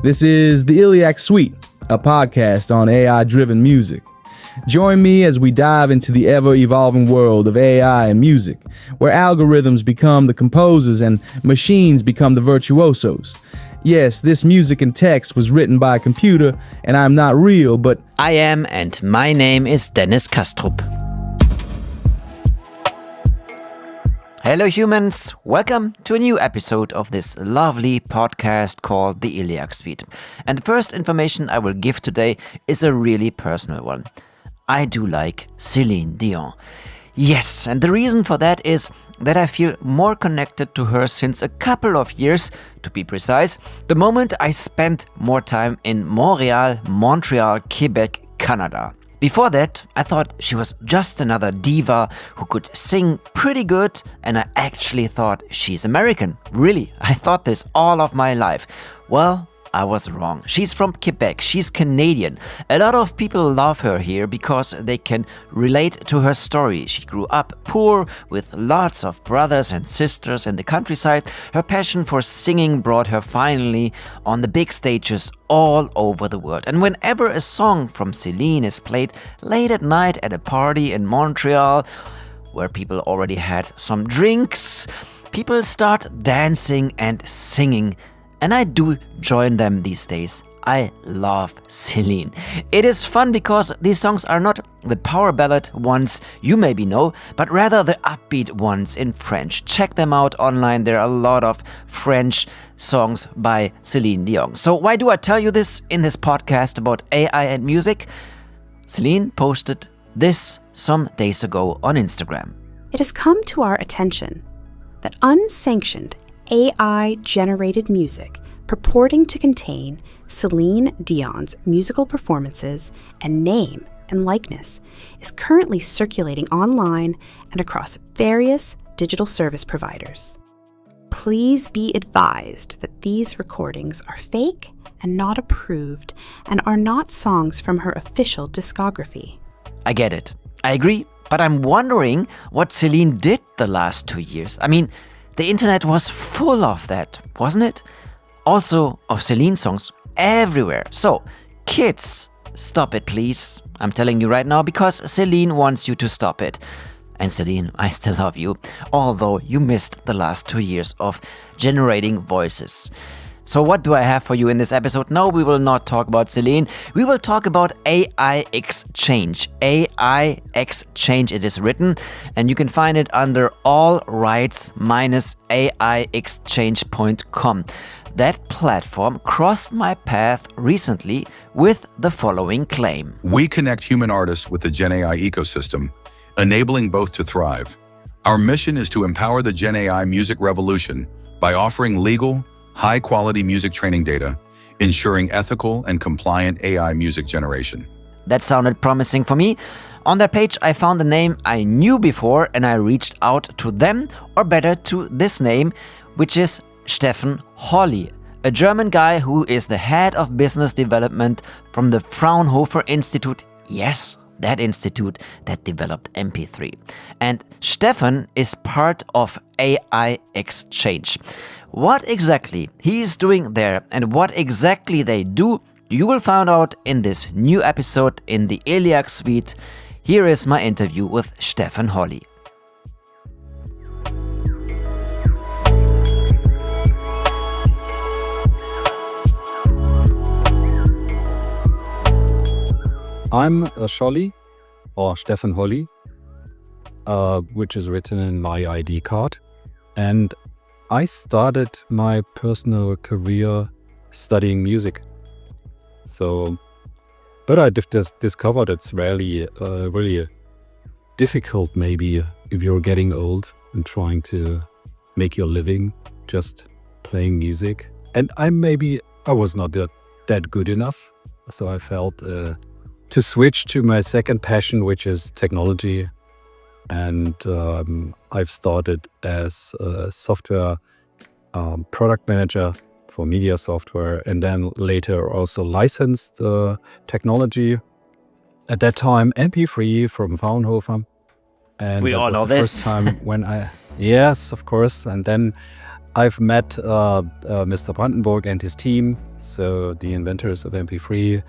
This is the Illiac Suite, a podcast on AI-driven music. Join me as we dive into the ever-evolving world of AI and music, where algorithms become the composers and machines become the virtuosos. Yes, this music and text was written by a computer, and I'm not real, but I am, and my name is Dennis Kastrup. Hello humans, welcome to a new episode of this lovely podcast called the Illiac Suite. And the first information I will give today is a really personal one. I do like Celine Dion. Yes, and the reason for that is that I feel more connected to her since a couple of years, to be precise, the moment I spent more time in Montreal, Quebec, Canada. Before that, I thought she was just another diva who could sing pretty good, and I actually thought she's American. Really, I thought this all of my life. Well, I was wrong. She's from Quebec. She's Canadian. A lot of people love her here because they can relate to her story. She grew up poor with lots of brothers and sisters in the countryside. Her passion for singing brought her finally on the big stages all over the world. And whenever a song from Celine is played late at night at a party in Montreal, where people already had some drinks, people start dancing and singing. And I do join them these days. I love Celine. It is fun because these songs are not the power ballad ones you maybe know, but rather the upbeat ones in French. Check them out online. There are a lot of French songs by Celine Dion. So why do I tell you this in this podcast about AI and music? Celine posted this some days ago on Instagram. It has come to our attention that unsanctioned AI-generated music purporting to contain Celine Dion's musical performances and name and likeness is currently circulating online and across various digital service providers. Please be advised that these recordings are fake and not approved and are not songs from her official discography. I get it. I agree, but I'm wondering what Celine did the last 2 years. I mean, the internet was full of that, wasn't it? Also of Celine songs everywhere. So, kids, stop it please. I'm telling you right now because Celine wants you to stop it. And Celine, I still love you, although you missed the last 2 years of generating voices. So what do I have for you in this episode? No, we will not talk about Celine. We will talk about AIXchange. AIXchange it is written, and you can find it under all rights minus AIXchange.com. That platform crossed my path recently with the following claim. We connect human artists with the GenAI ecosystem, enabling both to thrive. Our mission is to empower the GenAI music revolution by offering legal, high-quality music training data, ensuring ethical and compliant AI music generation. That sounded promising for me. On their page, I found a name I knew before and I reached out to them, or better to this name, which is Steffen Holly, a German guy who is the head of business development from the Fraunhofer Institut. Yes, that institute that developed MP3. And Steffen is part of AIXchange. What exactly he is doing there and what exactly they do, you will find out in this new episode in the Illiac Suite. Here is my interview with Steffen Holly. I'm Scholli, or Steffen Holly, which is written in my ID card. And I started my personal career studying music. But I discovered it's really difficult maybe if you're getting old and trying to make your living just playing music. And I was not that good enough. So I felt to switch to my second passion, which is technology. And I've started as a software product manager for media software, and then later also licensed technology. At that time, MP3 from Fraunhofer. And we all know this. First time when yes, of course. And then I've met Mr. Brandenburg and his team, so the inventors of MP3,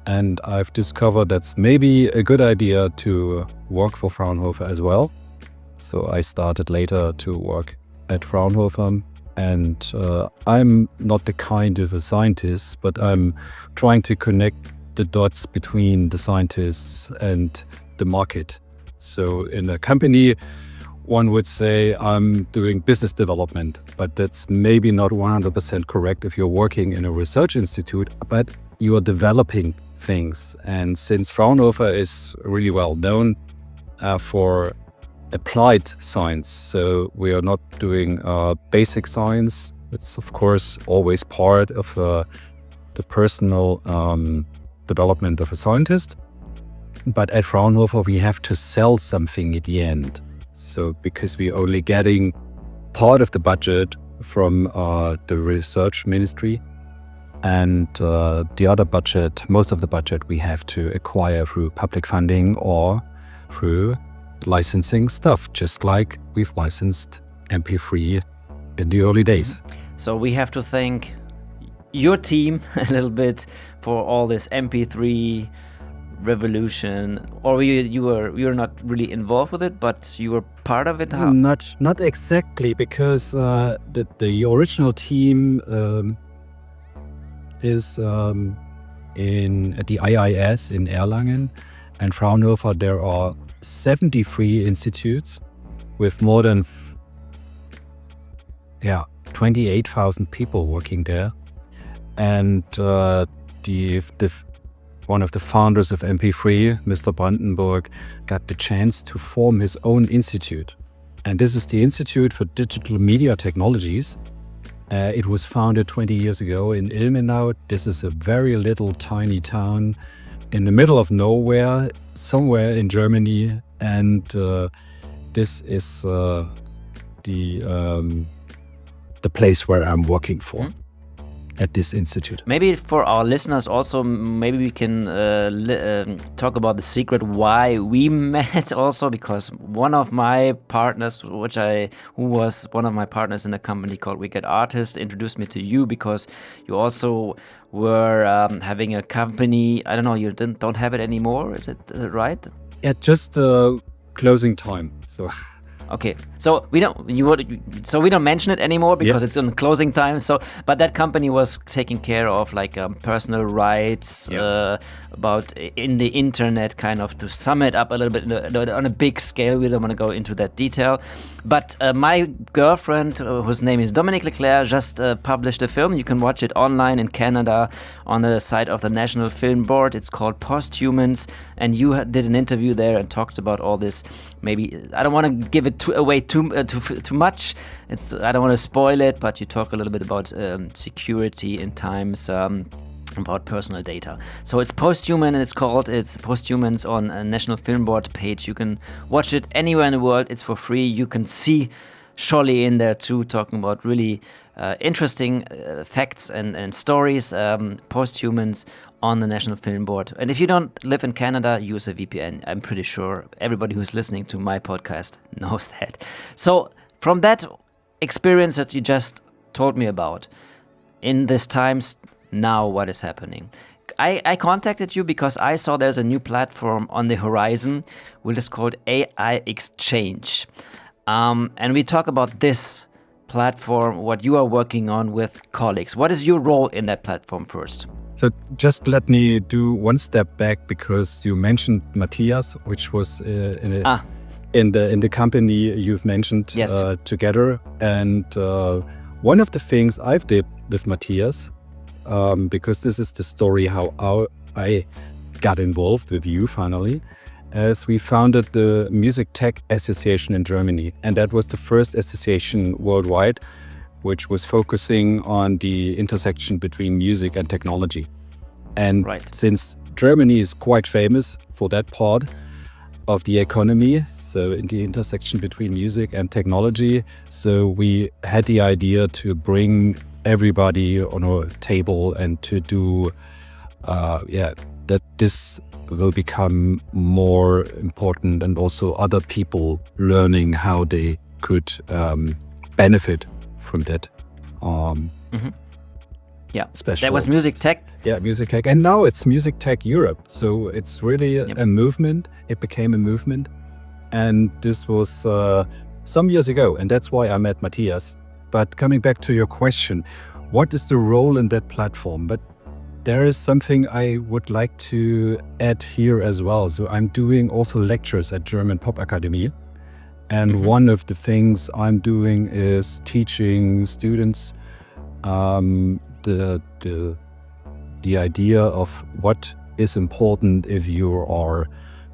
and I've discovered that's maybe a good idea to work for Fraunhofer as well. So I started later to work at Fraunhofer, and I'm not the kind of a scientist, but I'm trying to connect the dots between the scientists and the market. So in a company, one would say I'm doing business development, but that's maybe not 100% correct if you're working in a research institute, but you are developing things. And since Fraunhofer is really well known for applied science, so we are not doing basic science. It's of course always part of the personal development of a scientist. But at Fraunhofer, we have to sell something at the end. So because we're only getting part of the budget from the research ministry, and the other budget, most of the budget, we have to acquire through public funding or through licensing stuff, just like we've licensed MP3 in the early days. So we have to thank your team a little bit for all this MP3 revolution, or you were not really involved with it, but you were part of it. How? Not exactly, because the original team is at the IIS in Erlangen, and Fraunhofer. There are 73 institutes with more than 28,000 people working there, and one of the founders of MP3, Mr. Brandenburg, got the chance to form his own institute. And this is the Institute for Digital Media Technologies. It was founded 20 years ago in Ilmenau. This is a very little tiny town in the middle of nowhere, somewhere in Germany. And this is the place where I'm working for. At this institute. Maybe for our listeners also, maybe we can talk about the secret why we met also, because one of my partners, who was one of my partners in a company called Wicked Artist, introduced me to you because you also were having a company. I don't know, you don't have it anymore, is it right? Yeah, just closing time. So. Okay, so we don't mention it anymore because it's on closing time. So, but that company was taking care of like personal rights about in the internet, kind of, to sum it up a little bit on a big scale. We don't want to go into that detail. But my girlfriend, whose name is Dominique Leclerc, just published a film. You can watch it online in Canada on the site of the National Film Board. It's called Posthumans, and you did an interview there and talked about all this. Maybe I don't want to give it away too much. I don't want to spoil it, but you talk a little bit about security in times. About personal data. So it's Posthuman, and it's Posthumans on a National Film Board page. You can watch it anywhere in the world. It's for free. You can see Scholli in there too, talking about really interesting facts and stories. Posthumans on the National Film Board. And if you don't live in Canada, use a VPN. I'm pretty sure everybody who's listening to my podcast knows that. So from that experience that you just told me about, in these times, now what is happening? I contacted you because I saw there's a new platform on the horizon, which is called AIXchange. And we talk about this platform, what you are working on with colleagues. What is your role in that platform first? So just let me do one step back, because you mentioned Matthias, which was in the company you've mentioned together. And one of the things I've did with Matthias, because this is the story how I got involved with you finally, as we founded the Music Tech Association in Germany. And that was the first association worldwide which was focusing on the intersection between music and technology. And since Germany is quite famous for that part of the economy, so in the intersection between music and technology, so we had the idea to bring everybody on a table and to do that this will become more important, and also other people learning how they could benefit from that. Yeah, Special. that was music tech. Yeah, music tech. And now it's music tech Europe. So it's really a movement. It became a movement. And this was some years ago. And that's why I met Matthias. But coming back to your question, what is the role in that platform? But there is something I would like to add here as well. So I'm doing also lectures at German Pop Academy. And one of the things I'm doing is teaching students the idea of what is important if you are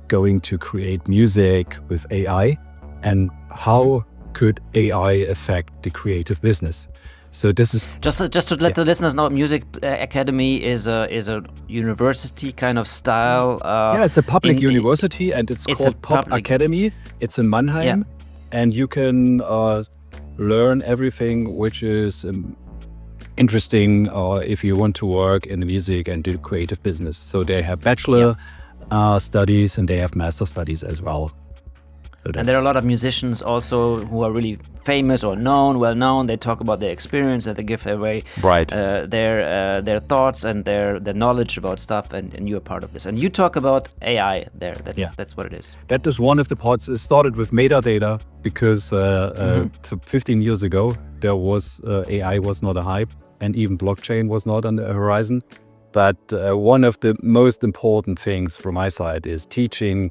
going to create music with AI, and how could AI affect the creative business. So this is just to let the listeners know, Music Academy is a university kind of style. It's a public university, and it's called Pop Academy. It's in Mannheim, and you can learn everything which is interesting if you want to work in the music and do creative business. So they have bachelor studies, and they have master studies as well. So and there are a lot of musicians also who are really famous or well known. They talk about their experience, and they give away their thoughts and their knowledge about stuff, and you're part of this. And you talk about AI there. That's what it is. That is one of the parts. It started with metadata because 15 years ago there was AI was not a hype, and even blockchain was not on the horizon. But one of the most important things from my side is teaching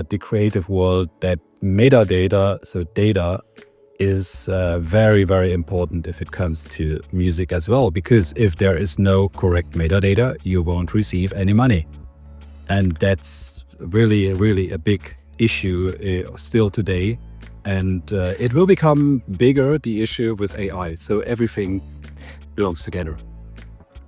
the creative world that metadata, so data, is very, very important if it comes to music as well. Because if there is no correct metadata, you won't receive any money. And that's really, really a big issue still today. And it will become bigger, the issue with AI. So everything belongs together.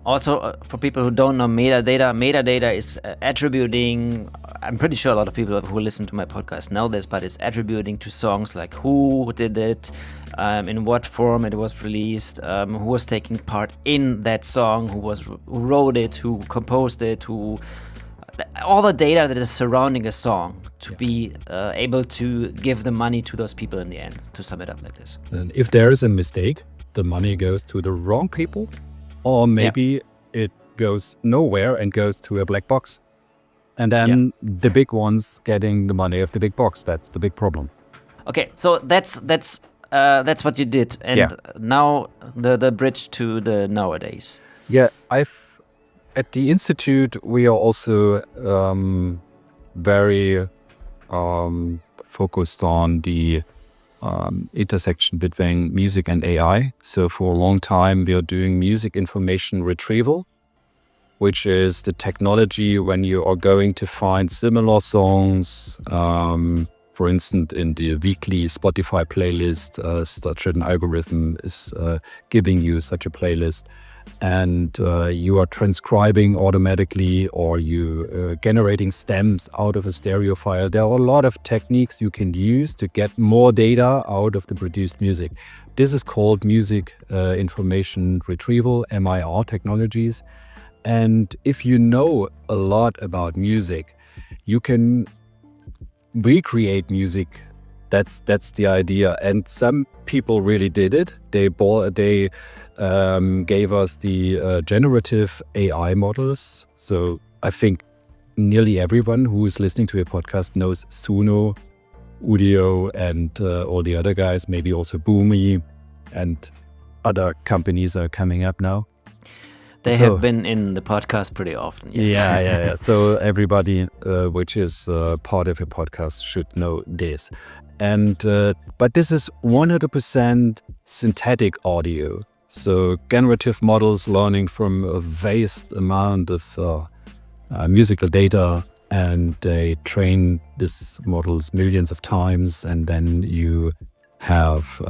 Also, for people who don't know metadata is attributing, I'm pretty sure a lot of people who listen to my podcast know this, but it's attributing to songs like who did it, in what form it was released, who was taking part in that song, who wrote it, who composed it, all the data that is surrounding a song to be able to give the money to those people in the end, to sum it up like this. And if there is a mistake, the money goes to the wrong people. Or maybe it goes nowhere and goes to a black box. And then the big ones getting the money of the big box. That's the big problem. Okay, so that's what you did. And now the bridge to the nowadays. Yeah, at the Institute, we are also very focused on the intersection between music and AI. So for a long time, we are doing music information retrieval, which is the technology when you are going to find similar songs. For instance, in the weekly Spotify playlist, such an algorithm is giving you such a playlist. And you are transcribing automatically, or you generating stems out of a stereo file. There are a lot of techniques you can use to get more data out of the produced music. This is called music information retrieval, MIR technologies. And if you know a lot about music, you can recreate music. That's the idea. And some people really did it. They gave us the generative AI models. So I think nearly everyone who is listening to a podcast knows Suno, Udio, and all the other guys, maybe also Boomi, and other companies are coming up now. They have been in the podcast pretty often. Yes. Yeah. So everybody which is part of a podcast should know this. And but this is 100% synthetic audio. So generative models learning from a vast amount of musical data, and they train these models millions of times, and then you have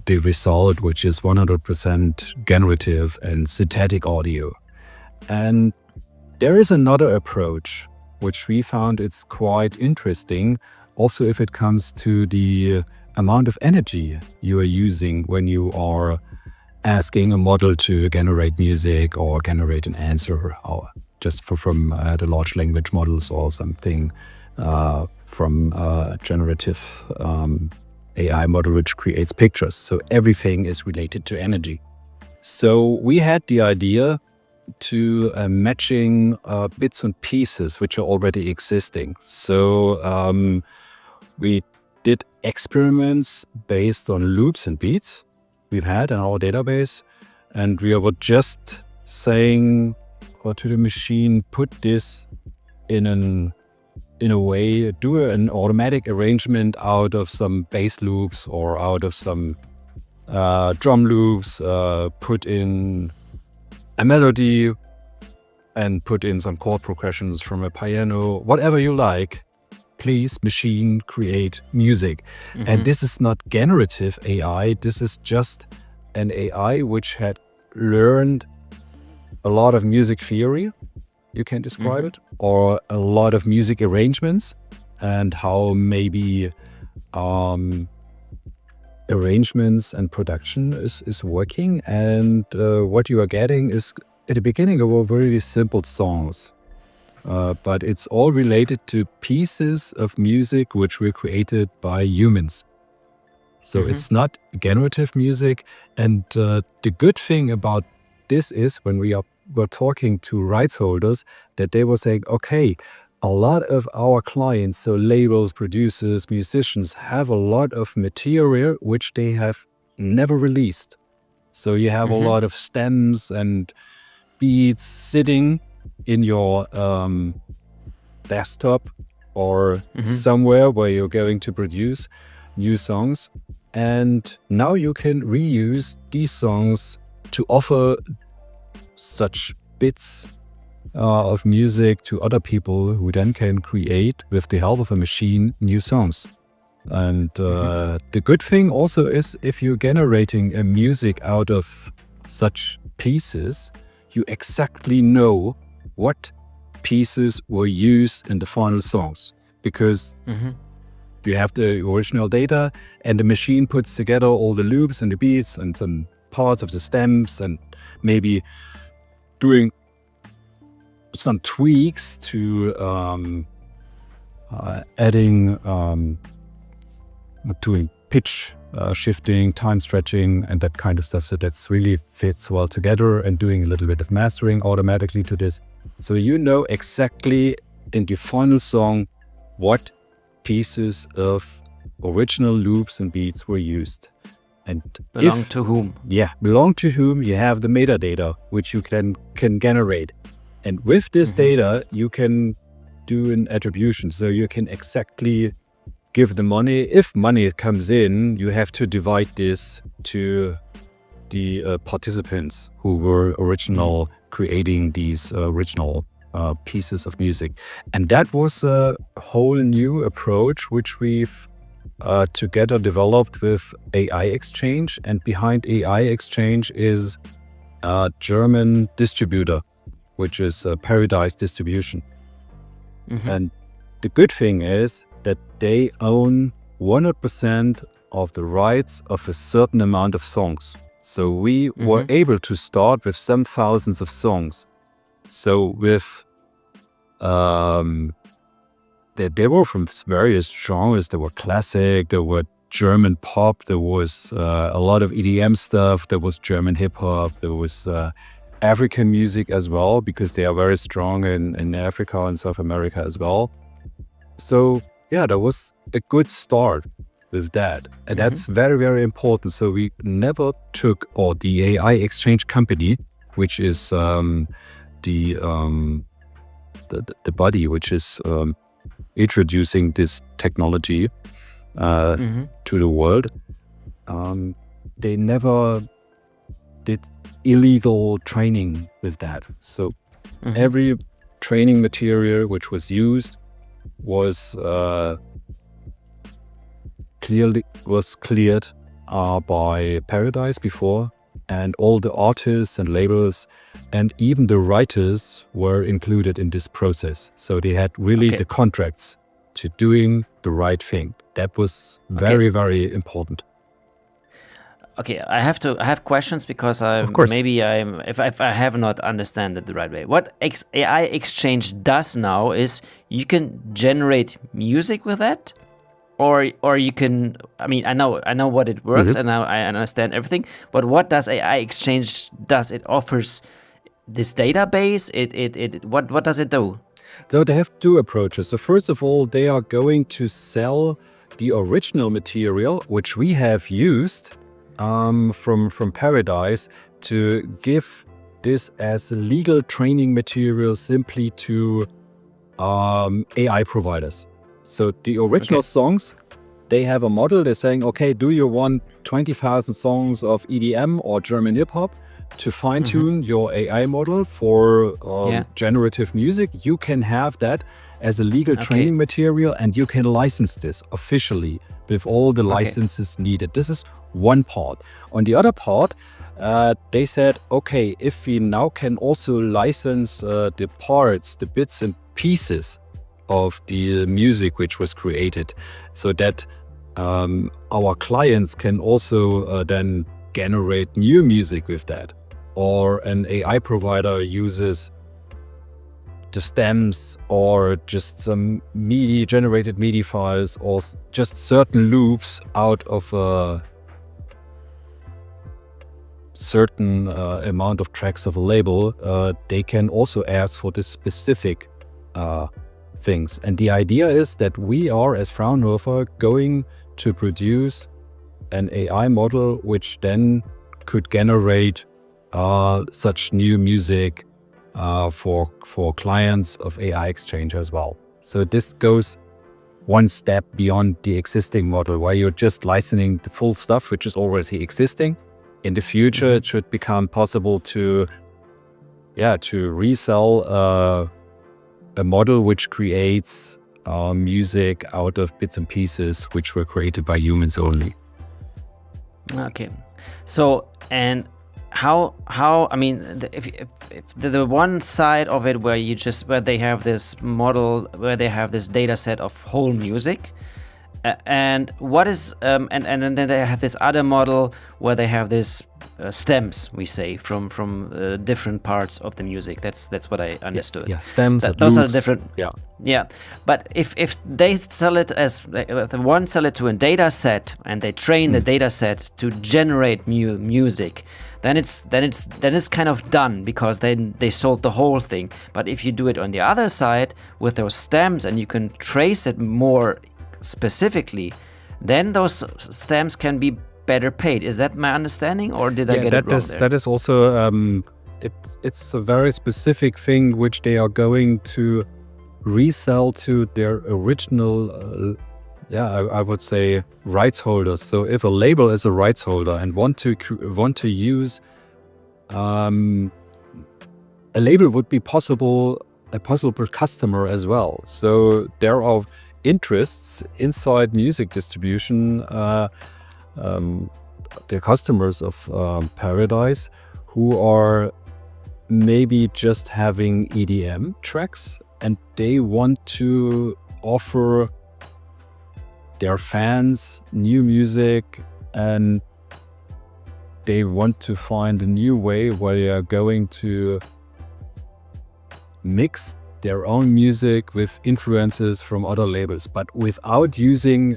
the result, which is 100% generative and synthetic audio. And there is another approach which we found it's quite interesting, also if it comes to the amount of energy you are using when you are asking a model to generate music or generate an answer, or just from the large language models or something from generative AI model which creates pictures. So everything is related to energy. So we had the idea to matching bits and pieces which are already existing. So we did experiments based on loops and beats we've had in our database, and we were just saying to the machine, put this in a way, do an automatic arrangement out of some bass loops or out of some drum loops, put in a melody and put in some chord progressions from a piano, whatever you like. Please, machine, create music. And this is not generative AI. This is just an AI which had learned a lot of music theory, you can describe it, or a lot of music arrangements and how maybe arrangements and production is working. And what you are getting is, at the beginning, they were very simple songs. But it's all related to pieces of music which were created by humans. So it's not generative music. And the good thing about this is when were talking to rights holders, that they were saying, okay, a lot of our clients, so labels, producers, musicians, have a lot of material which they have never released. So you have a lot of stems and beats sitting in your desktop or somewhere where you're going to produce new songs. And now you can reuse these songs to offer such bits of music to other people who then can create, with the help of a machine, new songs. And the good thing also is, if you're generating a music out of such pieces, you exactly know what pieces were used in the final songs, because you have the original data and the machine puts together all the loops and the beats and some parts of the stems and maybe doing some tweaks to adding, doing pitch shifting, time stretching, and that kind of stuff. So that's really fits well together, and doing a little bit of mastering automatically to this. So you know exactly in the final song what pieces of original loops and beats were used. And belong to whom? Yeah, belong to whom. You have the metadata, which you can generate. And with this data, you can do an attribution. So you can exactly give the money. If money comes in, you have to divide this to the participants who were original creating these original pieces of music. And that was a whole new approach, which we've together developed with AIXchange. And behind AIXchange is a German distributor, which is Paradise Distribution. And the good thing is that they own 100% of the rights of a certain amount of songs. So we were able to start with some thousands of songs. So with they were from various genres. There were classic, there were German pop, there was a lot of EDM stuff, there was German hip hop, there was African music as well, because they are very strong in Africa and South America as well. So yeah, that was a good start with that. And that's very, very important. So we never took, or the AIXchange company, which is the body which is introducing this technology to the world, they never did illegal training with that. So every training material which was used was cleared by Paradise before, and all the artists and labels and even the writers were included in this process. So they had really the contracts to doing the right thing. That was very, very important. Okay, I have questions, because if I have not understand it the right way. What AIXchange does now is you can generate music with that, or you can. I mean, I know what it works, and now I understand everything. But what does AIXchange does? It offers this database. What does it do? So they have two approaches. So first of all, they are going to sell the original material, which we have used from Paradise, to give this as a legal training material simply to AI providers. So the original songs, they have a model. They're saying, okay, do you want 20,000 songs of EDM or German hip hop to fine tune your AI model for generative music? You can have that as a legal training material, and you can license this officially with all the licenses needed. This is one part. On the other part, they said, okay, if we now can also license the parts, the bits and pieces of the music which was created, so that our clients can also then generate new music with that, or an AI provider uses the stems or just some generated MIDI files, or just certain loops out of a certain amount of tracks of a label, they can also ask for this specific things. And the idea is that we are, as Fraunhofer, going to produce an AI model which then could generate such new music for clients of AIXchange as well. So this goes one step beyond the existing model, where you're just licensing the full stuff which is already existing. In the future, it should become possible to resell a model which creates music out of bits and pieces which were created by humans only. Okay, so and how I mean, if the one side of it where they have this model, where they have this data set of whole music, and what is and then they have this other model where they have this stems, we say, from different parts of the music. That's what I understood. Yeah, stems. Those loops, are different. Yeah. But if they sell it as the one sell it to a data set, and they train the data set to generate new music, then it's kind of done, because then they sold the whole thing. But if you do it on the other side with those stems, and you can trace it more specifically, then those stems can be better paid. Is that my understanding, or did I get it wrong there? That is also it's a very specific thing which they are going to resell to their original I would say rights holders. So if a label is a rights holder and want to use a label, would be a possible customer as well. So there are interests inside music distribution, the customers of Paradise, who are maybe just having EDM tracks, and they want to offer their fans new music, and they want to find a new way where they are going to mix their own music with influences from other labels, but without using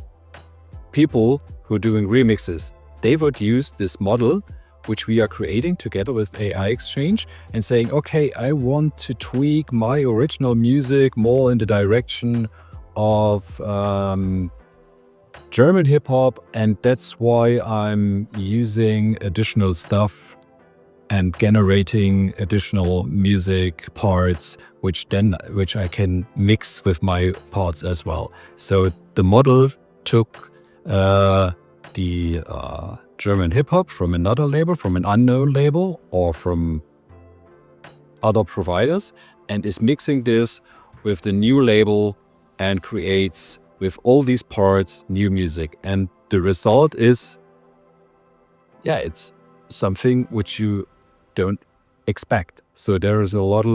people who are doing remixes. They would use this model which we are creating together with AIXchange, and saying, okay, I want to tweak my original music more in the direction of German hip hop, and that's why I'm using additional stuff and generating additional music parts, which I can mix with my parts as well. So the model took the German hip hop from another label, from an unknown label, or from other providers, and is mixing this with the new label and creates with all these parts new music. And the result is, it's something which you don't expect. So there is a lot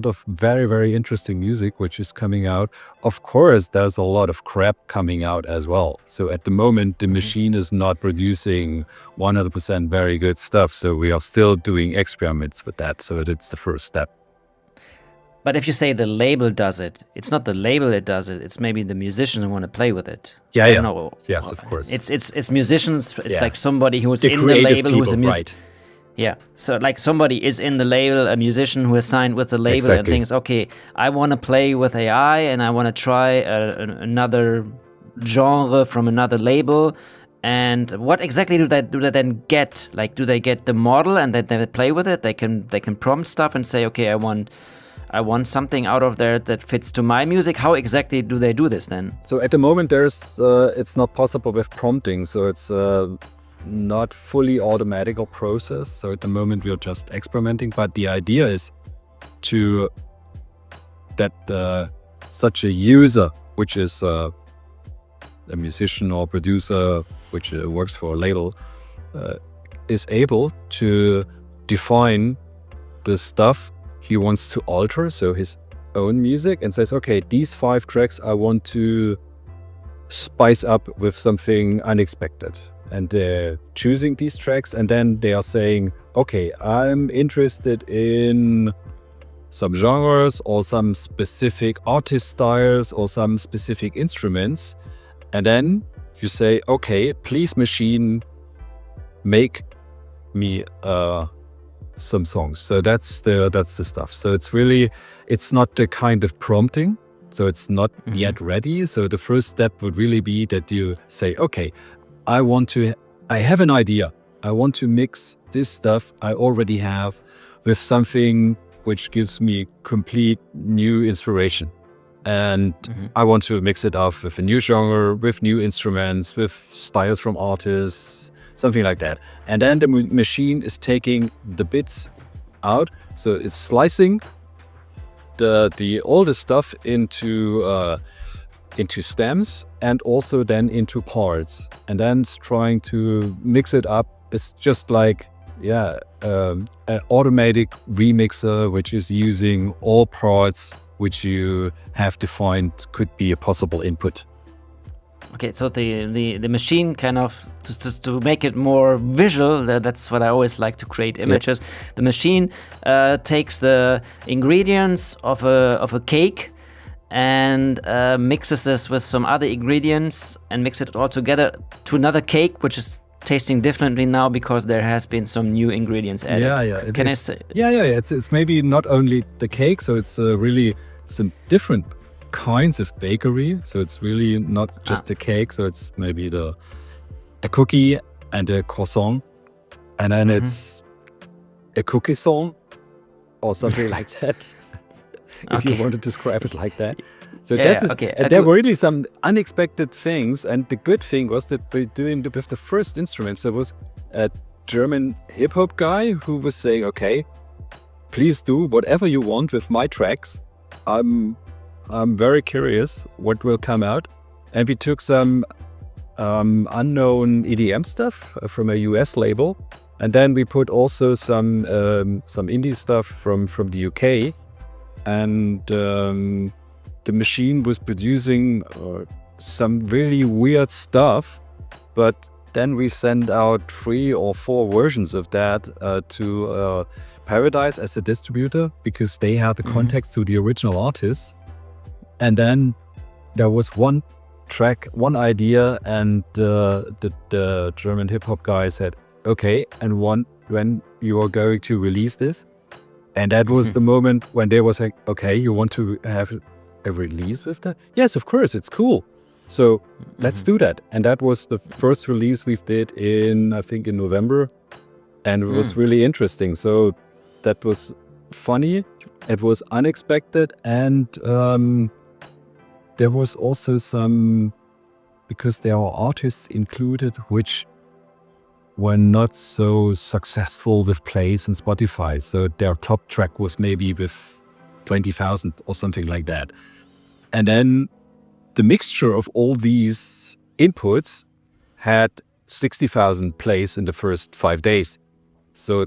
of very, very interesting music which is coming out. Of course, there's a lot of crap coming out as well. So at the moment, the machine is not producing 100% very good stuff. So we are still doing experiments with that. So that's the first step. But if you say the label does it, it's not the label that does it. It's maybe the musician who want to play with it. Yeah, I yeah. don't know. Yes, of course. It's musicians. It's Yeah. like somebody who's The in the creative label, who's a people, musician. right. Yeah, so like somebody is in the label, a musician who is signed with the label and Exactly. thinks, okay, I want to play with AI and I want to try another genre from another label. And what exactly do they then get? Like, do they get the model and then they play with it? They can prompt stuff and say, okay, I want something out of there that fits to my music. How exactly do they do this then? So at the moment, it's not possible with prompting. So it's not fully automatical process. So at the moment, we're just experimenting. But the idea is that such a user, which is a musician or producer, which works for a label, is able to define the stuff he wants to alter, so his own music, and says, okay, these 5 tracks I want to spice up with something unexpected. And they're choosing these tracks, and then they are saying, okay, I'm interested in some genres or some specific artist styles or some specific instruments. And then you say, okay, please machine, make me some songs. So that's the stuff. So it's not the kind of prompting. So it's not yet ready. So the first step would really be that you say, okay, I have an idea. I want to mix this stuff I already have with something which gives me complete new inspiration. And I want to mix it up with a new genre, with new instruments, with styles from artists, something like that. And then the machine is taking the bits out. So it's slicing the older stuff into stems and also then into parts. And then it's trying to mix it up. It's just like, an automatic remixer, which is using all parts which you have defined could be a possible input. Okay, so the machine kind of, to make it more visual, that's what I always like to create images. The machine takes the ingredients of a cake and mixes this with some other ingredients and mix it all together to another cake, which is tasting differently now because there has been some new ingredients added. Yeah. Can I say? Yeah. It's maybe not only the cake, so it's really some different kinds of bakery. So it's really not just a cake. So it's maybe a cookie and a croissant, and then it's a cookie song or something like that. If you want to describe it like that. So and there were really some unexpected things. And the good thing was that we're doing with the first instruments, there was a German hip hop guy who was saying, okay, please do whatever you want with my tracks. I'm very curious what will come out. And we took some unknown EDM stuff from a US label. And then we put also some indie stuff from the UK. And the machine was producing some really weird stuff, but then we sent out 3 or 4 versions of that to Paradise as a distributor, because they had the context to the original artists. And then there was one track, one idea, and the German hip-hop guy said, okay, and when you are going to release this? And that was the moment when they was like, okay, you want to have a release with that? Yes, of course, it's cool. So let's do that. And that was the first release we did in November. And it was really interesting. So that was funny. It was unexpected. And there was also some, because there are artists included which were not so successful with plays on Spotify. So their top track was maybe with 20,000 or something like that. And then the mixture of all these inputs had 60,000 plays in the first 5 days. So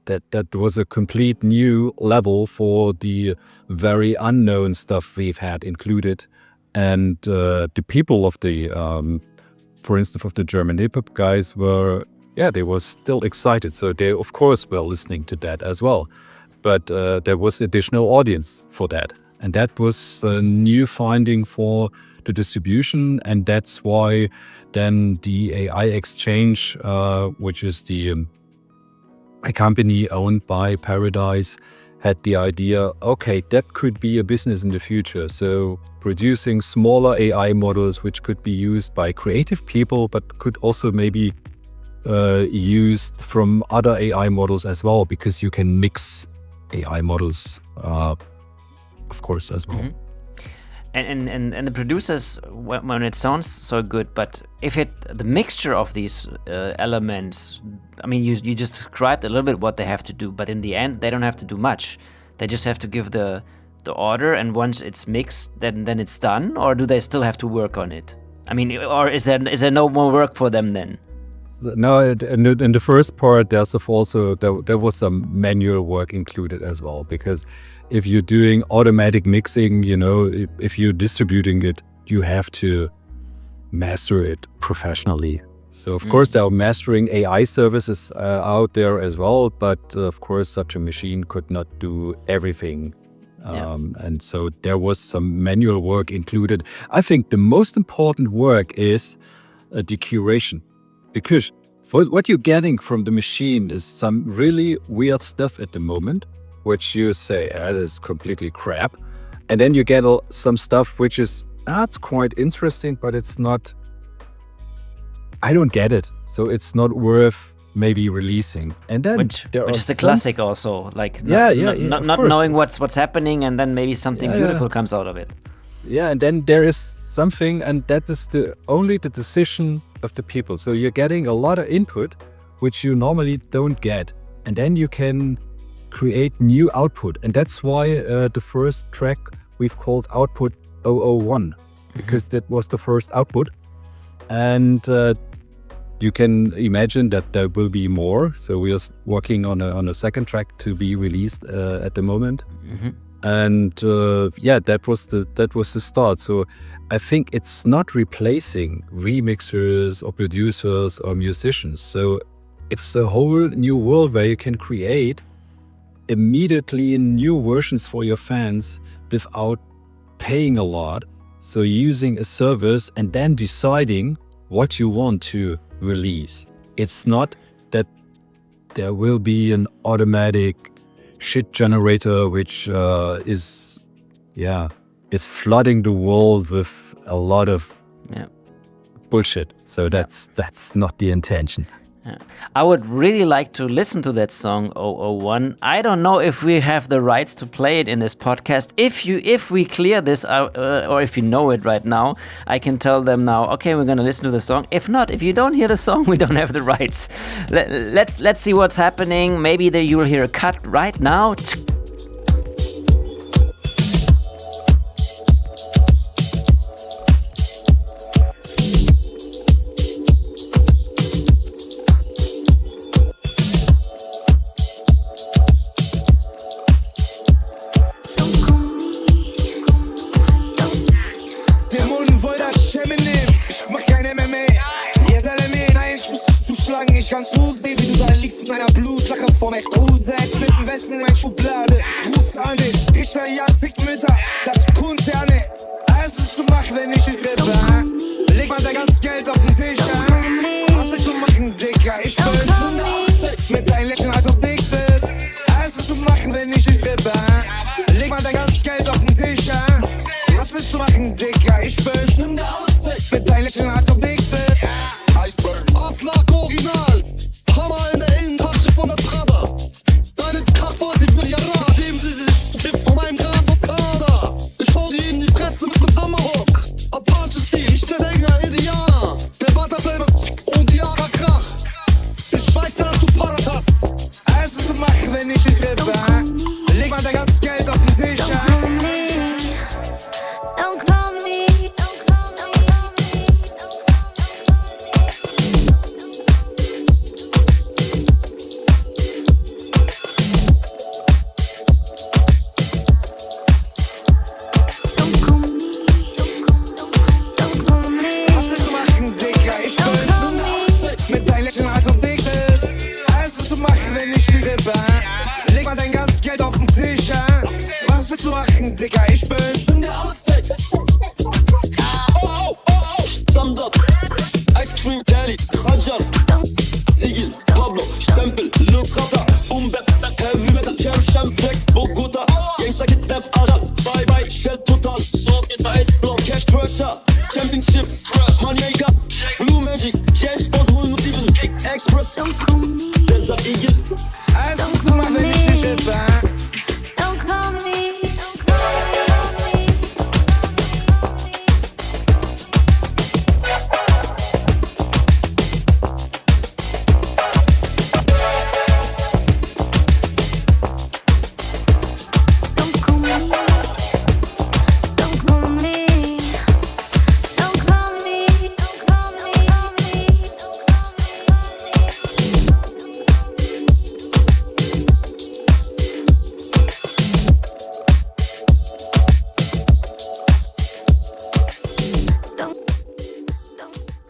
that was a complete new level for the very unknown stuff we've had included. And the people of the, for instance, of the German hip-hop guys they were still excited. So they, of course, were listening to that as well. but there was additional audience for that. And that was a new finding for the distribution. And that's why then the AIXchange, which is a company owned by Paradise, had the idea, okay, that could be a business in the future. So producing smaller AI models, which could be used by creative people, but could also maybe used from other AI models as well, because you can mix AI models, of course, as well. Mm-hmm. And the producers, when it sounds so good, but if the mixture of these elements, I mean, you just described a little bit what they have to do, but in the end, they don't have to do much. They just have to give the order, and once it's mixed, then it's done. Or do they still have to work on it? I mean, or is there no more work for them then? No, in the first part, there was some manual work included as well, because if you're doing automatic mixing, if you're distributing it, you have to master it professionally. So of course there are mastering AI services out there as well, but of course such a machine could not do everything. And so there was some manual work included. I think the most important work is the curation. Because what you're getting from the machine is some really weird stuff at the moment, which you say, that is completely crap. And then you get some stuff which is, that's quite interesting, but it's not, I don't get it. So it's not worth maybe releasing. And then which is a classic also, like not knowing what's happening, and then maybe something beautiful comes out of it. Yeah, and then there is something, and that is only the decision of the people. So you're getting a lot of input, which you normally don't get. And then you can create new output. And that's why the first track we've called Output 001, because that was the first output. And you can imagine that there will be more. So we are working on a second track to be released at the moment. Mm-hmm. And that was the start. So I think it's not replacing remixers or producers or musicians. So it's a whole new world where you can create immediately new versions for your fans without paying a lot. So using a service and then deciding what you want to release. It's not that there will be an automatic shit generator which is flooding the world with a lot of bullshit. So that's not the intention. Yeah. I would really like to listen to that song 001. I don't know if we have the rights to play it in this podcast. If we clear this or if you know it right now, I can tell them now, okay, we're going to listen to the song. If not, if you don't hear the song, we don't have the rights. Let's see what's happening. Maybe you will hear a cut right now. Ich kann zusehen, wie du da liegst in einer Blutlache vor McDonald's mit dem Westen in meiner Schublade. Gruß an den Richter, ja, Fickmütter, das ist Kunst, ja, ne. Alles ist zu machen, wenn ich rippe. Leg mal dein ganzes Geld auf den Tisch, was willst du machen, Dicker? Ich bin 85 mit deinem Lächeln, als ob nichts ist. Alles ist zu machen, wenn ich rippe. Leg mal dein ganzes Geld auf den Tisch, was willst du machen, Dicker? Ich bin 85 mit deinem Lächeln, als ob nichts ist. Auflag original, Hammer in der Innentasche von der Prada. Deine Kraftwort, sie will ja rat, geben sie sich von meinem Gras auf Kader. Ich hau dir in die Fresse mit dem Hammerhock. Apache-Stil, ich der Sänger, Indianer. Der Butterfly und die Jahre Krach. Ich weiß, dass du Parat hast. Alles ist zu machen, wenn ich rippe. Leg mal dein ganzes Crusher, Championship, Moneymaker, Blue Magic, James Bond 107, Express, Desert Eagle. Eins zu machen, wenn ich nicht etwa. Don't call me.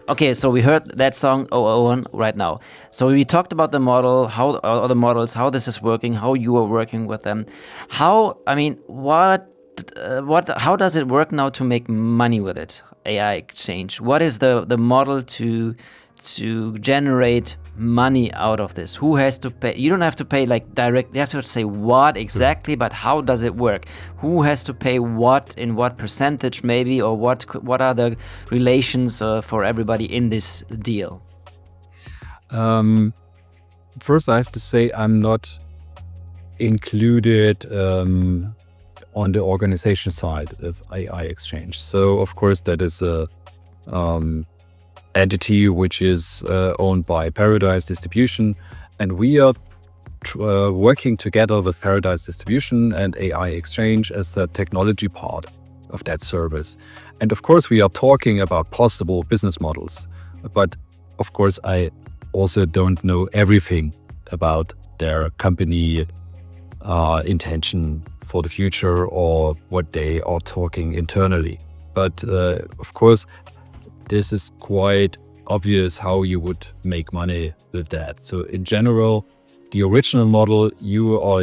Okay, so we heard that song 001 right now. So we talked about the model, how the models, how this is working, how you are working with them. How does it work now to make money with it? AIXchange. What is the model to generate money out of this? Who has to pay? You don't have to pay like direct. You have to say what exactly, but how does it work? Who has to pay what in what percentage maybe, or what are the relations for everybody in this deal? First, I have to say I'm not included on the organization side of AIXchange. So of course that is a entity which is owned by Paradise Distribution, and we are working together with Paradise Distribution and AIXchange as the technology part of that service. And of course we are talking about possible business models, but of course I also don't know everything about their company intention for the future or what they are talking internally. But of course this is quite obvious how you would make money with that. So in general, the original model, you are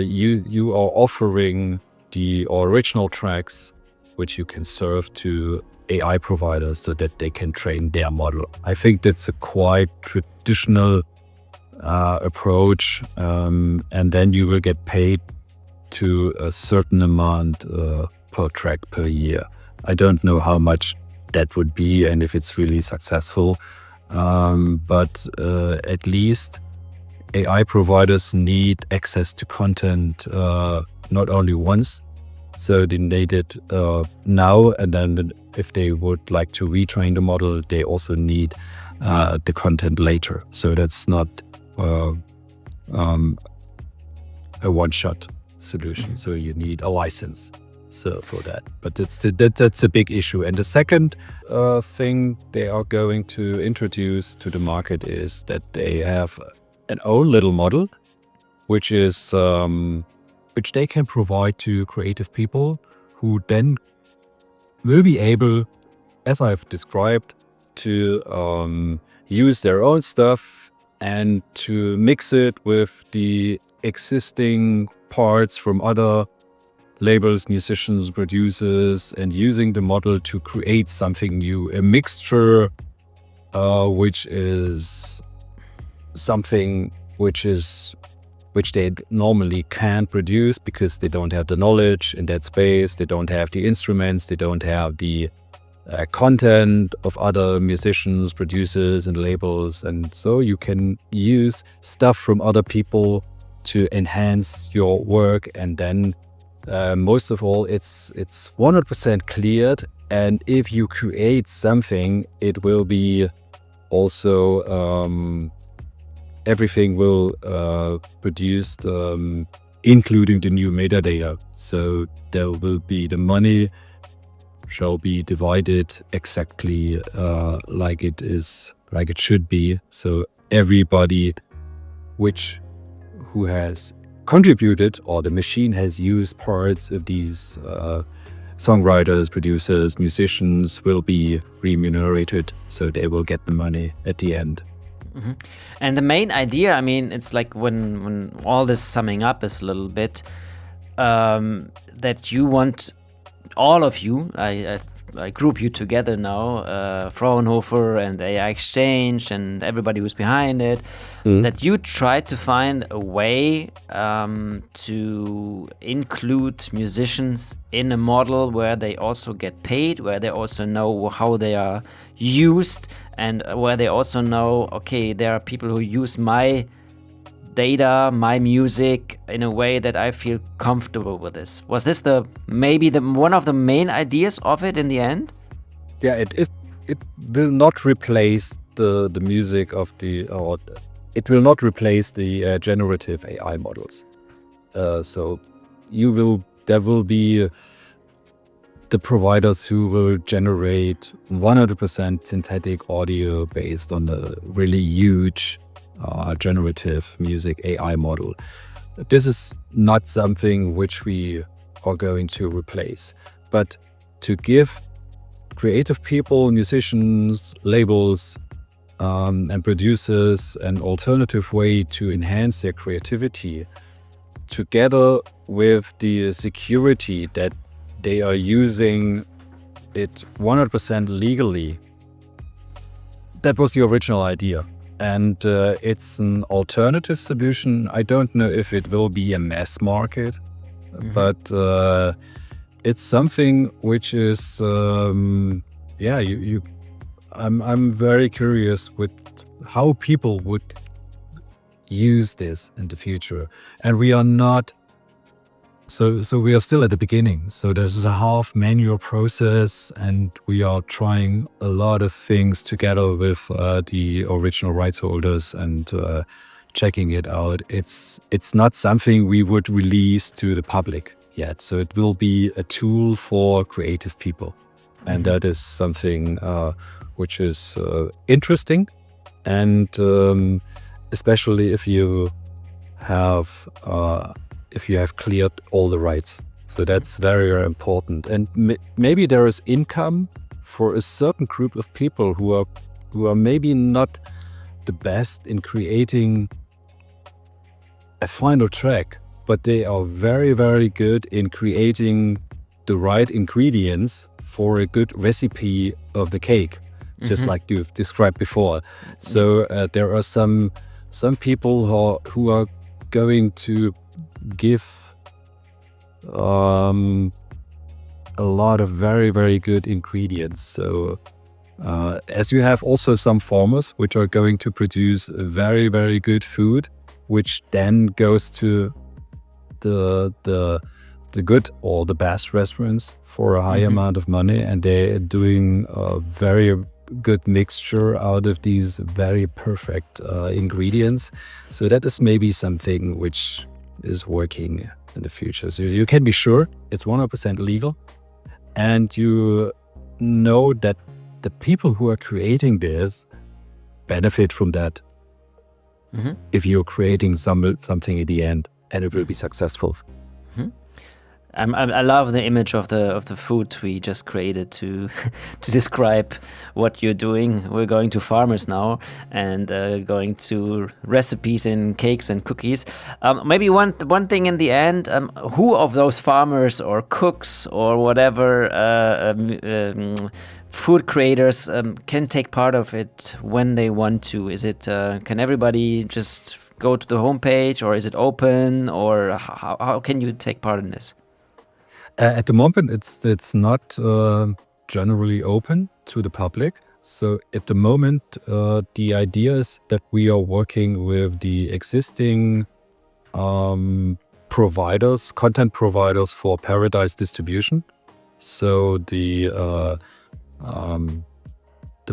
offering the original tracks which you can serve to AI providers so that they can train their model. I think that's a quite traditional approach, and then you will get paid to a certain amount per track per year. I don't know how much that would be and if it's really successful, but at least AI providers need access to content not only once, so they need it now, and then if they would like to retrain the model, they also need the content later. So that's not a one-shot solution. So you need a license for that. But that's a big issue. And the second thing they are going to introduce to the market is that they have an own little model, which is which they can provide to creative people who then will be able, as I've described, to use their own stuff and to mix it with the existing parts from other labels, musicians, producers, and using the model to create something new, a mixture which is something which they normally can't produce because they don't have the knowledge in that space, they don't have the instruments, they don't have the content of other musicians, producers, and labels. And so you can use stuff from other people to enhance your work, and then most of all, it's 100% cleared. And if you create something, it will be also everything will produced, including the new metadata. So there will be the money shall be divided exactly like it is, like it should be. So everybody who has contributed, or the machine has used parts of these songwriters, producers, musicians, will be remunerated. So they will get the money at the end. Mm-hmm. And the main idea, I mean, it's like when all this summing up is a little bit that you want, all of you, I group you together now, Fraunhofer and AIXchange and everybody who's behind it, that you tried to find a way to include musicians in a model where they also get paid, where they also know how they are used, and where they also know, okay, there are people who use my data, my music in a way that I feel comfortable with this. Was this maybe one of the main ideas of it in the end? Yeah, it will not replace the music of or it will not replace the generative AI models. So there will be the providers who will generate 100% synthetic audio based on a really huge generative music AI model. This is not something which we are going to replace, but to give creative people, musicians, labels, and producers an alternative way to enhance their creativity, together with the security that they are using it 100% legally. That was the original idea. And it's an alternative solution. I don't know if it will be a mass market, but it's something which is, I'm very curious with how people would use this in the future. And we are not, so we are still at the beginning. So there's a half manual process, and we are trying a lot of things together with the original rights holders and checking it out. It's not something we would release to the public yet. So it will be a tool for creative people. And that is something which is interesting. And especially if you have cleared all the rights. So that's very, very important. And maybe there is income for a certain group of people who are maybe not the best in creating a final track, but they are very, very good in creating the right ingredients for a good recipe of the cake, just like you've described before. So there are some people who are going to give a lot of very, very good ingredients. So as you have also some farmers which are going to produce very, very good food, which then goes to the good or the best restaurants for a high amount of money, and they're doing a very good mixture out of these very perfect ingredients. So that is maybe something which is working in the future. So you can be sure it's 100% legal, and you know that the people who are creating this benefit from that. If you're creating something at the end, and it will be successful. I love the image of the food we just created to describe what you're doing. We're going to farmers now and going to recipes in cakes and cookies. Maybe one thing in the end, who of those farmers or cooks or whatever food creators can take part of it when they want to? Is it can everybody just go to the homepage, or is it open, or how can you take part in this? At the moment, it's not generally open to the public. So at the moment, the idea is that we are working with the existing providers, content providers for Paradise distribution. So the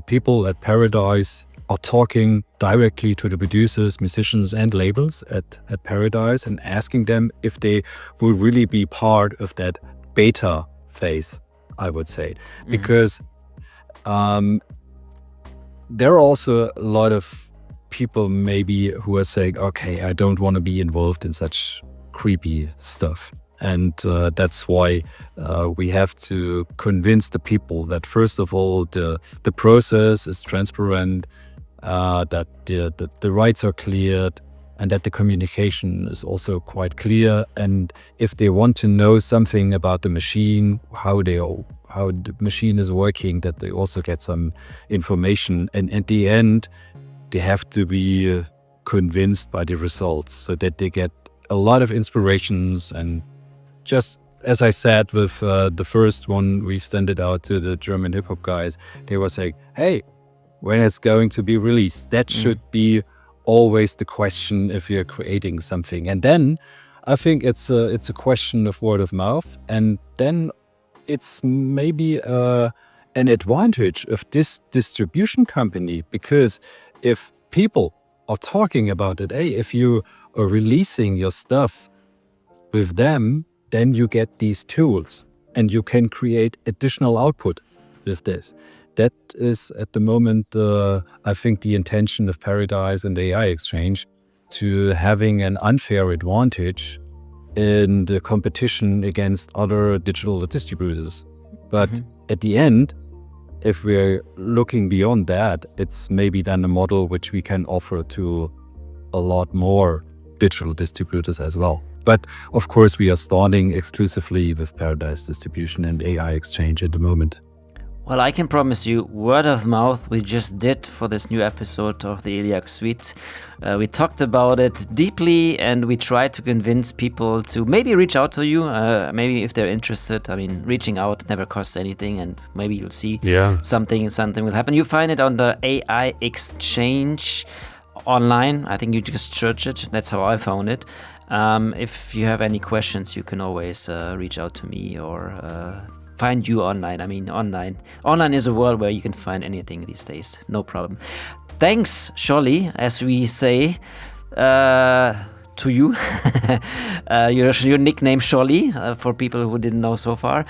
people at Paradise are talking directly to the producers, musicians, and labels at Paradise, and asking them if they will really be part of that beta phase, I would say. Because there are also a lot of people maybe who are saying, okay, I don't want to be involved in such creepy stuff. And that's why we have to convince the people that, first of all, the process is transparent, that the rights are cleared, and that the communication is also quite clear. And if they want to know something about the machine, how how the machine is working, that they also get some information. And at the end, they have to be convinced by the results so that they get a lot of inspirations. And just as I said with the first one, we've sent it out to the German hip hop guys. They were saying, hey, when it's going to be released, that should be always the question if you're creating something. And then I think it's a question of word of mouth. And then it's maybe an advantage of this distribution company, because if people are talking about it, hey, if you are releasing your stuff with them, then you get these tools and you can create additional output with this. That is at the moment, I think, the intention of Paradise and AIXchange, to having an unfair advantage in the competition against other digital distributors. But at the end, if we're looking beyond that, it's maybe then a model which we can offer to a lot more digital distributors as well. But of course, we are starting exclusively with Paradise Distribution and AIXchange at the moment. Well, I can promise you, word of mouth we just did for this new episode of the Illiac Suite. We talked about it deeply, and we tried to convince people to maybe reach out to you, maybe if they're interested. I mean, reaching out never costs anything, and maybe you'll see something will happen. You find it on the AIXchange online. I think you just search it. That's how I found it. If you have any questions, you can always reach out to me or find you online. I mean, online is a world where you can find anything these days. No problem. Thanks, Scholly, as we say to you. Your nickname, Scholly, for people who didn't know so far,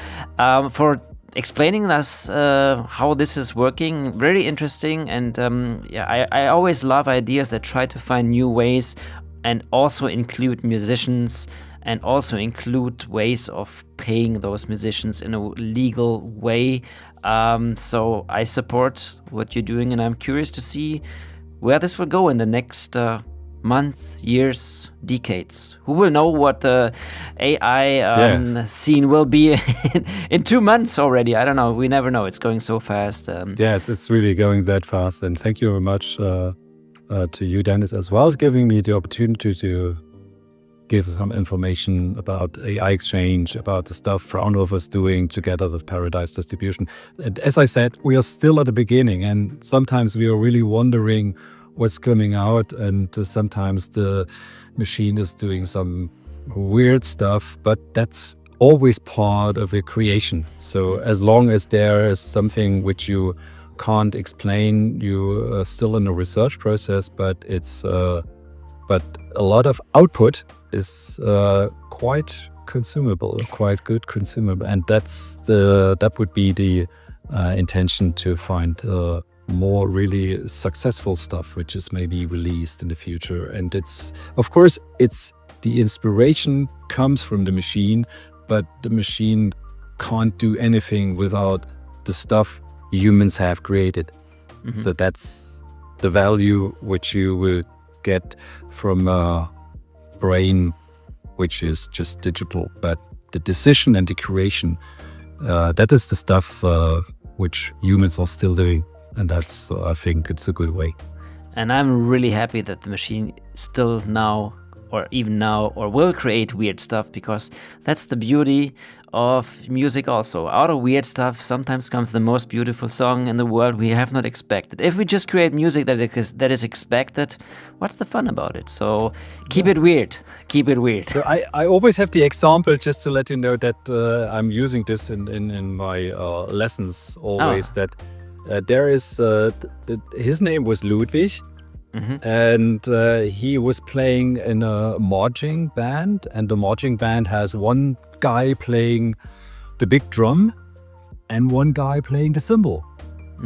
for explaining us how this is working. Very interesting. And I always love ideas that try to find new ways and also include musicians, and also include ways of paying those musicians in a legal way. So I support what you're doing, and I'm curious to see where this will go in the next months, years, decades. Who will know what the AI scene will be in 2 months already? I don't know. We never know. It's going so fast. Yes, it's really going that fast. And thank you very much to you, Dennis, as well, giving me the opportunity to give some information about AIXchange, about the stuff Fraunhofer is doing together with Paradise Distribution. And as I said, we are still at the beginning, and sometimes we are really wondering what's coming out, and sometimes the machine is doing some weird stuff, but that's always part of a creation. So as long as there is something which you can't explain, you are still in a research process, but it's but a lot of output is quite consumable, quite good consumable, and that would be the intention, to find more really successful stuff which is maybe released in the future. And it's, of course, it's the inspiration comes from the machine, but the machine can't do anything without the stuff humans have created. So that's the value which you will get from a brain which is just digital. But the decision and the creation, that is the stuff which humans are still doing. And that's, I think it's a good way. And I'm really happy that the machine still now, or even now, or will create weird stuff, because that's the beauty of music also. Out of weird stuff sometimes comes the most beautiful song in the world we have not expected. If we just create music that is expected, what's the fun about it? So keep it weird. Keep it weird. So I always have the example, just to let you know that I'm using this in my lessons always, that there is, his name was Ludwig. And he was playing in a marching band, and the marching band has one guy playing the big drum and one guy playing the cymbal.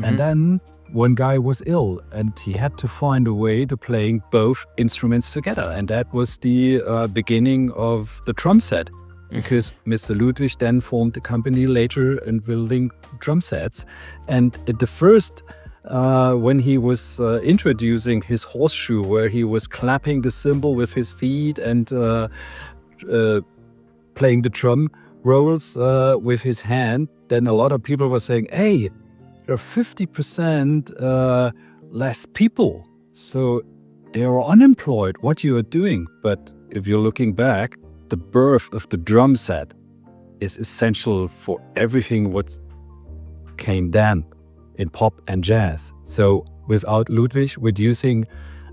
And then one guy was ill, and he had to find a way to playing both instruments together. And that was the beginning of the drum set, because Mr. Ludwig then formed the company later and building drum sets. And at the first, when he was introducing his horseshoe, where he was clapping the cymbal with his feet and playing the drum rolls with his hand, then a lot of people were saying, hey, there are 50% less people. So they are unemployed. What you are doing? But if you're looking back, the birth of the drum set is essential for everything what came then in pop and jazz. So without Ludwig reducing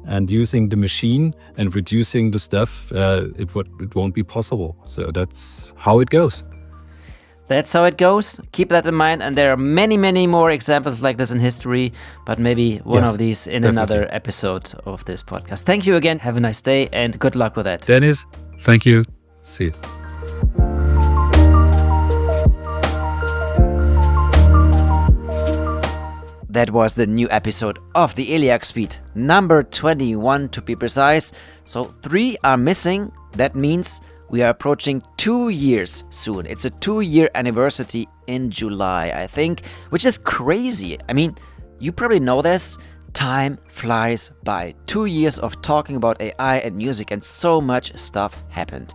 and using the machine and reducing the stuff, it won't be possible. So that's how it goes. That's how it goes. Keep that in mind. And there are many, many more examples like this in history, but maybe one Yes, of these in definitely. another episode of this podcast. Thank you again. Have a nice day and good luck with that. Dennis, thank you. See you. That was the new episode of the Illiac Suite, number 21 to be precise. So 3 are missing. That means we are approaching 2 years soon. It's a 2-year anniversary in July, I think, which is crazy. I mean, you probably know this. Time flies by. 2 years of talking about AI and music, and so much stuff happened.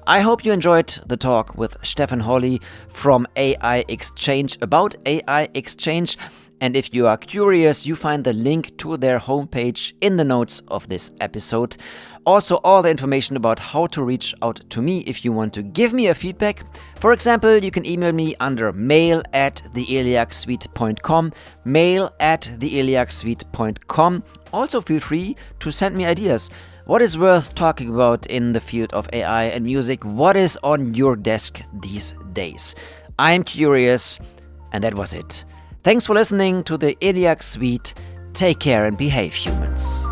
I hope you enjoyed the talk with Steffen Holly from AIXchange about AIXchange. And if you are curious, you find the link to their homepage in the notes of this episode. Also, all the information about how to reach out to me if you want to give me a feedback. For example, you can email me under mail@theiliacsuite.com, mail@theiliacsuite.com. Also, feel free to send me ideas. What is worth talking about in the field of AI and music? What is on your desk these days? I am curious, and that was it. Thanks for listening to the Illiac Suite. Take care and behave, humans.